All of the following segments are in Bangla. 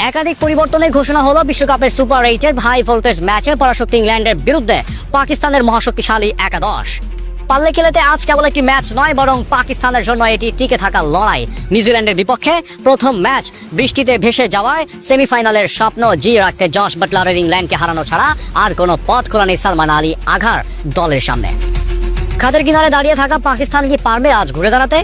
একাধিক পরিবর্তনের ঘোষণা হলো বিশ্বকাপের সুপার 8-এর হাই ভোল্টেজ ম্যাচে পরাশক্তি ইংল্যান্ডের বিরুদ্ধে পাকিস্তানের মহাশক্তিশালী একাদশ। পাল্লে খেলাতে আজ কেবল একটি ম্যাচ নয়, বরং পাকিস্তানের জন্য এটি টিকে থাকার লড়াই। নিউজিল্যান্ডের বিপক্ষে প্রথম ম্যাচ বৃষ্টিতে ভেসে যাওয়ায় সেমিফাইনালের স্বপ্ন জিয়ে রাখতে জশ বাটলারের ইংল্যান্ডকে হারানো ছাড়া আর কোনো পথ খোলা নেই সালমান আলী আঘার দলের সামনে। খাদের কিনারে দাঁড়িয়ে থাকা পাকিস্তান কি পারবে আজ ঘুরে দাঁড়াতে?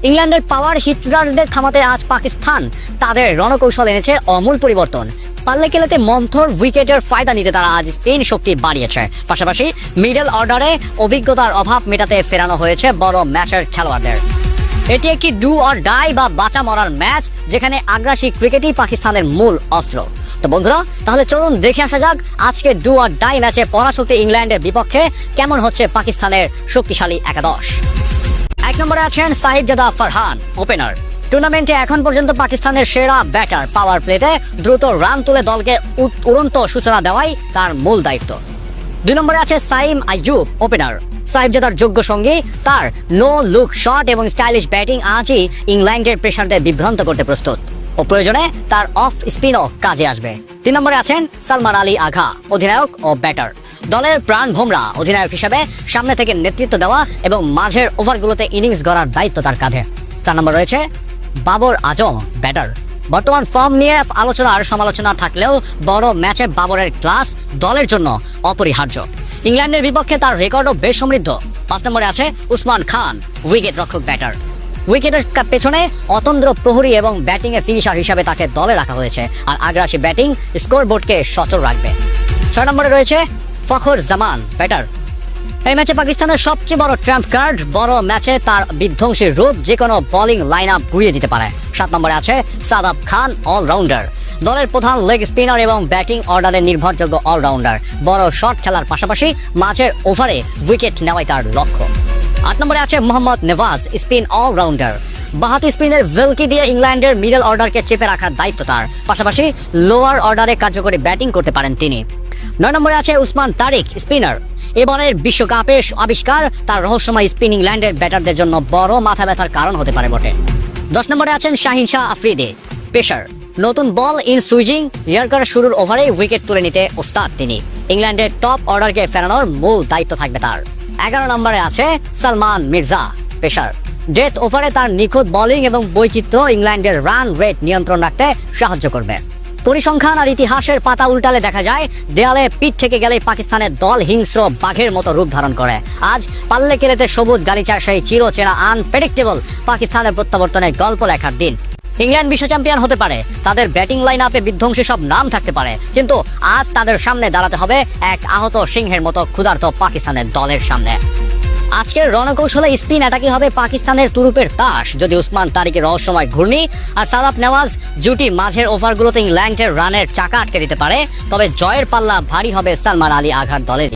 ইংল্যান্ডের পাওয়ার হিটারদের থামাতে আজ পাকিস্তান তাদের রণকৌশল এনেছে আমূল পরিবর্তন। পাল্লে খেলাতে মন্থর উইকেটের ফায়দা নিতে তারা আজ স্পিন শক্তি বাড়িয়েছে। পাশাপাশি মিডল অর্ডারে অভিজ্ঞতার অভাব মেটাতে ফেরানো হয়েছে বড় ম্যাচের খেলোয়াড়দের। এটি একটি ডু অর ডাই বা বাঁচা মরার ম্যাচ, যেখানে আগ্রাসী ক্রিকেটই পাকিস্তানের মূল অস্ত্র। তো বন্ধুরা, তাহলে চলুন দেখে আসা যাক আজকে ডু অর ডাই ম্যাচে পরাশক্তি ইংল্যান্ডের বিপক্ষে কেমন হচ্ছে পাকিস্তানের শক্তিশালী একাদশ। 1 নম্বরে আছেন সাহিবজাদা ফারহান, ওপেনার। টুর্নামেন্টে এখন পর্যন্ত পাকিস্তানের সেরা ব্যাটার। পাওয়ার প্লেতে দ্রুত রান তুলে দলকে উড়ন্ত সূচনা দেওয়াই তার মূল দায়িত্ব। 2 নম্বরে আছে সাইম আইয়ুব, ওপেনার। সাহিবজাদার যোগ্য সঙ্গী, তার নো লুক শট এবং স্টাইলিশ ব্যাটিং আজই ইংল্যান্ডের প্রেসারদের বিভ্রান্ত করতে প্রস্তুত ও প্রয়োজনে তার অফ স্পিনও কাজে আসবে। 3 নম্বরে আছেন সালমান আলী আঘা, অধিনায়ক ও ব্যাটার। দলের প্রাণ ভোমরা অধিনায়ক হিসেবে সামনে থেকে নেতৃত্ব দেওয়া এবং মাঝের ওভারগুলোতে ইনিংস গড়ার দায়িত্ব তার কাঁধে। 4 নম্বর রয়েছে বাবর আজম, ব্যাটার। বর্তমান ফর্ম নিয়ে আলোচনা আর সমালোচনা থাকলেও বড় ম্যাচে বাবরের ক্লাস দলের জন্য অপরিহার্য। ইংল্যান্ডের বিপক্ষে তার রেকর্ডও বেশ সমৃদ্ধ। 5 নম্বরে আছে উসমান খান, উইকেট রক্ষক, ব্যাটার। উইকেটের পেছনে অতন্দ্র প্রহরী এবং ব্যাটিংয়ে ফিনিশার হিসাবে তাকে দলে রাখা হয়েছে, আর আগ্রাসী ব্যাটিং স্কোরবোর্ডকে সচল রাখবে। 6 নম্বরে রয়েছে ফখর জামান, ব্যাটার। এই ম্যাচে পাকিস্তানের সবচেয়ে বড় ট্রাম্প কার্ড। বড় ম্যাচে তার বিধ্বংসী রূপ যে কোনো বোলিং লাইন আপ ঘুরিয়ে দিতে পারে। 7 নম্বরে আছে সাদাব খান, অলরাউন্ডার। দলের প্রধান লেগ স্পিনার এবং ব্যাটিং অর্ডারের নির্ভরযোগ্য অলরাউন্ডার। বড় শট খেলার পাশাপাশি মাঝের ওভারে উইকেট নেওয়াই তার লক্ষ্য। 8 নম্বরে আছে মোহাম্মদ নেওয়াজ, স্পিন অলরাউন্ডার। বাহাতি স্পিনের ভেলকি দিয়ে ইংল্যান্ডের মিডল অর্ডারকে চেপে রাখার দায়িত্ব তার। পাশাপাশি লোয়ার অর্ডারে কার্যকরী ব্যাটিং করতে পারেন তিনি। 9 নম্বরে আছে উসমান তারিক, স্পিনার। এবারের বিশ্বকাপের আবিষ্কার, তার রহস্যময় স্পিন ইংল্যান্ডের ব্যাটারদের জন্য বড় মাথা ব্যথার কারণ হতে পারে বটে। 10 নম্বরে আছেন শাহিন শাহ আফ্রিদি, পেসার। নতুন বল ইন সুইজিং ইয়ার্কার শুরুর ওভারে উইকেট তুলে নিতে ওস্তাদ তিনি। ইংল্যান্ডের টপ অর্ডারকে ফেরানোর মূল দায়িত্ব থাকবে তার। 11 নম্বরে আছে সালমান মির্জা, পেসার। ডেথ ওভারে তার নিখুঁত বোলিং এবং বৈচিত্র্য ইংল্যান্ডের রান রেট নিয়ন্ত্রণ রাখতে সাহায্য করবে। পরিসংখ্যান আর ইতিহাসের পাতা উল্টালে দেখা যায় দেয়ালে পিঠ থেকে গেলে পাকিস্তানের দল হিংস্র বাঘের মতো রূপ ধারণ করে। আজ পাল্লে কেলেতে সবুজ গালিচার সেই চিরচেনা আনপ্রেডিক্টেবল পাকিস্তানের প্রত্যাবর্তনের গল্প লেখার দিন। ইংল্যান্ড বিশ্ব চ্যাম্পিয়ন হতে পারে, তাদের ব্যাটিং লাইন আপে বিধ্বংসী সব নাম থাকতে পারে, কিন্তু আজ তাদের সামনে দাঁড়াতে হবে এক আহত সিংহের মতো ক্ষুধার্ত পাকিস্তানের দলের সামনে। আজকের রণকৌশলে স্পিন অ্যাটাকই হবে পাকিস্তানের তুরুপের তাস। যদি উসমান তারিকের রহস্যময় ঘূর্ণি আর সাদাব নেওয়াজ জুটি মাঝের ওভারগুলোতে ইংল্যান্ডের রানের চাকা আটকে দিতে পারে, তবে জয়ের পাল্লা ভারী হবে সালমান আলী আঘার দলের দিকে।